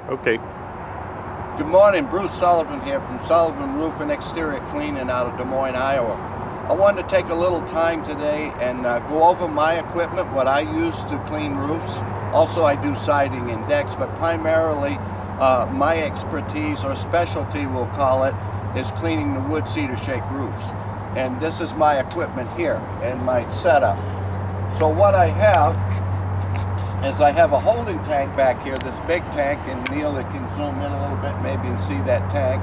Okay. Good morning, Bruce Sullivan here from Sullivan Roof and Exterior Cleaning out of Des Moines, Iowa. I wanted to take a little time today and go over my equipment, what I use to clean roofs. Also, I do siding and decks, but primarily my expertise, or specialty we'll call it, is cleaning the wood cedar shake roofs. And this is my equipment here and my setup. So what I have is I have a holding tank back here, this big tank, and Neil, it can zoom in a little bit maybe and see that tank.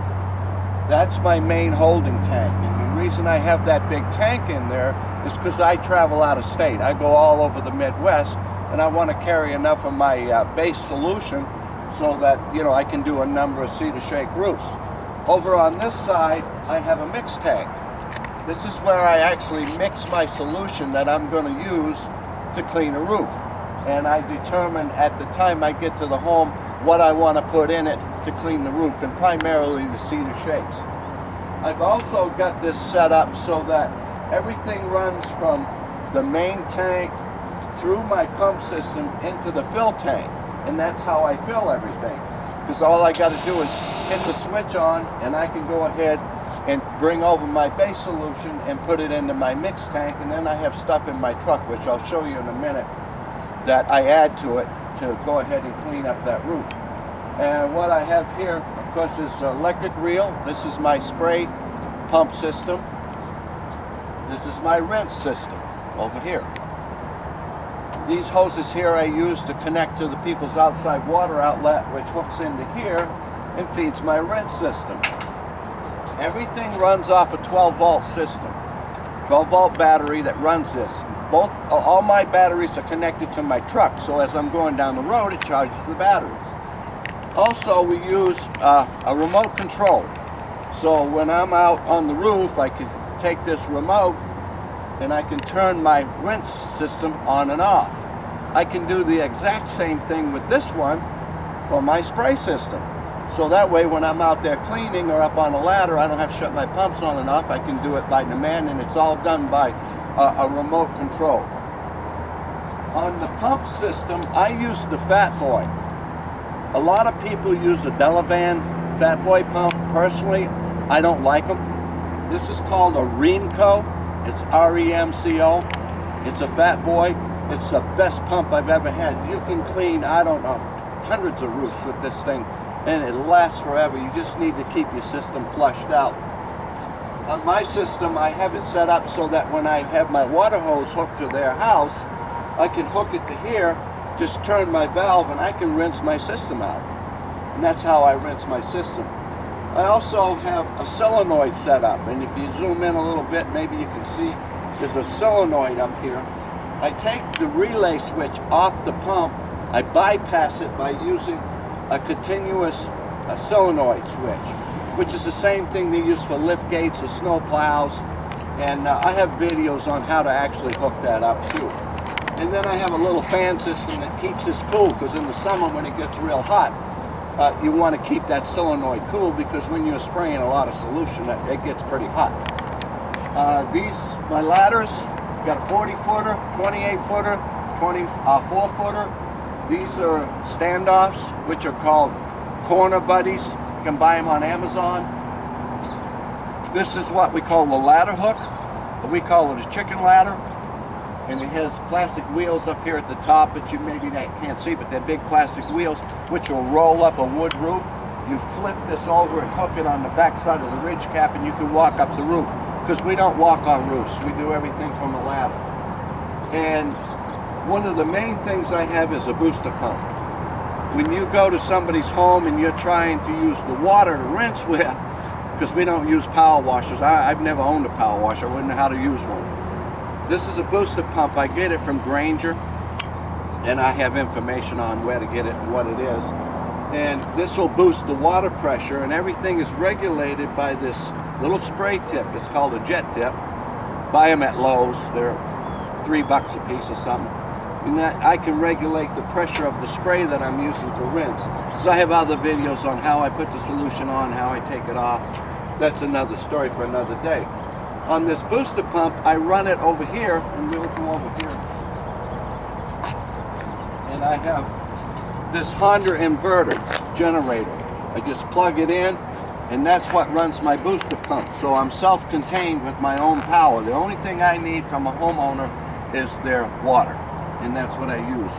That's my main holding tank, and the reason I have that big tank in there is because I travel out of state. I go all over the Midwest, and I want to carry enough of my base solution so that, I can do a number of cedar shake roofs. Over on this side, I have a mix tank. This is where I actually mix my solution that I'm going to use to clean a roof. And I determine at the time I get to the home what I want to put in it to clean the roof, and primarily the cedar shakes. I've also got this set up so that everything runs from the main tank through my pump system into the fill tank, and that's how I fill everything. Because all I got to do is hit the switch on, and I can go ahead and bring over my base solution and put it into my mix tank, and then I have stuff in my truck, which I'll show you in a minute, that I add to it to go ahead and clean up that roof. And what I have here, of course, is electric reel. This is my spray pump system. This is my rinse system over here. These hoses here I use to connect to the people's outside water outlet, which hooks into here and feeds my rinse system. Everything runs off a 12-volt system, 12-volt battery that runs this. All my batteries are connected to my truck, so as I'm going down the road, it charges the batteries. Also, we use a remote control. So when I'm out on the roof, I can take this remote and I can turn my rinse system on and off. I can do the exact same thing with this one for my spray system. So that way, when I'm out there cleaning or up on a ladder, I don't have to shut my pumps on and off. I can do it by demand, and it's all done by a remote control. On the pump system, I use the Fat Boy. A lot of people use a Delavan Fat Boy pump. Personally, I don't like them. This is called a Remco. It's R-E-M-C-O. It's a Fat Boy. It's the best pump I've ever had. You can clean, I don't know, hundreds of roofs with this thing, and it lasts forever. You just need to keep your system flushed out. On my system, I have it set up so that when I have my water hose hooked to their house, I can hook it to here, just turn my valve, and I can rinse my system out. And that's how I rinse my system. I also have a solenoid set up, and if you zoom in a little bit, maybe you can see there's a solenoid up here. I take the relay switch off the pump, I bypass it by using a continuous solenoid switch, which is the same thing they use for lift gates or snow plows, and I have videos on how to actually hook that up too. And then I have a little fan system that keeps this cool, because in the summer when it gets real hot, you want to keep that solenoid cool, because when you're spraying a lot of solution, it gets pretty hot. My ladders, got a 40-footer, 28-footer, 24-footer. These are standoffs, which are called corner buddies. You can buy them on Amazon. This is what we call the ladder hook. We call it a chicken ladder. And it has plastic wheels up here at the top that you maybe can't see, but they're big plastic wheels which will roll up a wood roof. You flip this over and hook it on the back side of the ridge cap, and you can walk up the roof, because we don't walk on roofs. We do everything from a ladder. And one of the main things I have is a booster pump. When you go to somebody's home and you're trying to use the water to rinse with, because we don't use power washers. I've never owned a power washer. I wouldn't know how to use one. This is a booster pump. I get it from Granger, and I have information on where to get it and what it is. And this will boost the water pressure, and everything is regulated by this little spray tip. It's called a jet tip. Buy them at Lowe's. They're $3 a piece or something. And that I can regulate the pressure of the spray that I'm using to rinse. So I have other videos on how I put the solution on, how I take it off. That's another story for another day. On this booster pump, I run it over here, and we'll go over here. And I have this Honda inverter. generator. I just plug it in, and that's what runs my booster pump. So I'm self-contained with my own power. The only thing I need from a homeowner is their water, and that's what I use.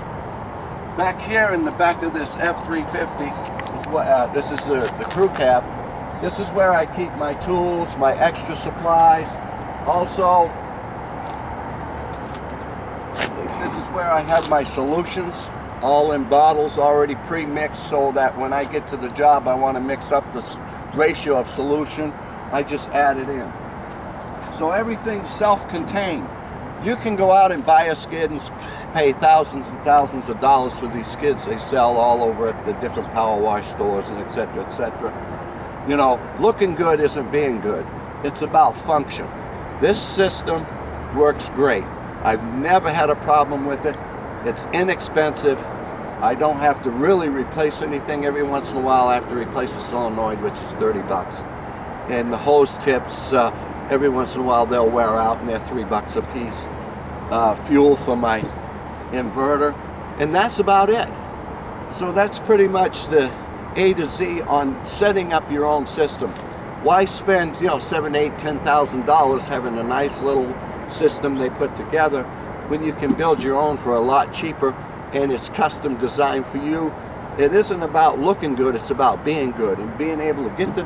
Back here in the back of this F-350 is what this is the crew cab. This is where I keep my tools, my extra supplies. Also, this is where I have my solutions, all in bottles already pre-mixed, so that when I get to the job I want to mix up this ratio of solution, I just add it in. So everything's self-contained. You can go out and buy a skid and pay thousands and thousands of dollars for these skids they sell all over at the different power wash stores and etc., etc. You know, looking good isn't being good. It's about function. This system works great. I've never had a problem with it. It's inexpensive. I don't have to really replace anything. Every once in a while I have to replace a solenoid, which is 30 bucks. And the hose tips, every once in a while they'll wear out, and they're 3 bucks a piece. Fuel for my inverter, and that's about it. So that's pretty much the A to Z on setting up your own system. Why spend, you know, $7,000, $8,000, $10,000 having a nice little system they put together when you can build your own for a lot cheaper, and it's custom designed for you. It isn't about looking good, it's about being good and being able to get the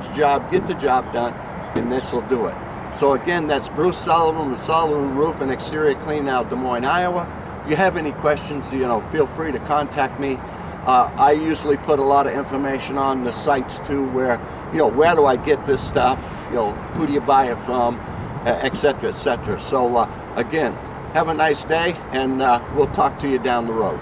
job done, and this will do it. So again, that's Bruce Sullivan with Sullivan Roof and Exterior Clean out of Des Moines, Iowa. If you have any questions, you know, feel free to contact me. I usually put a lot of information on the sites too, where, you know, where do I get this stuff, you know, who do you buy it from, etc., etc. So again, have a nice day, and we'll talk to you down the road.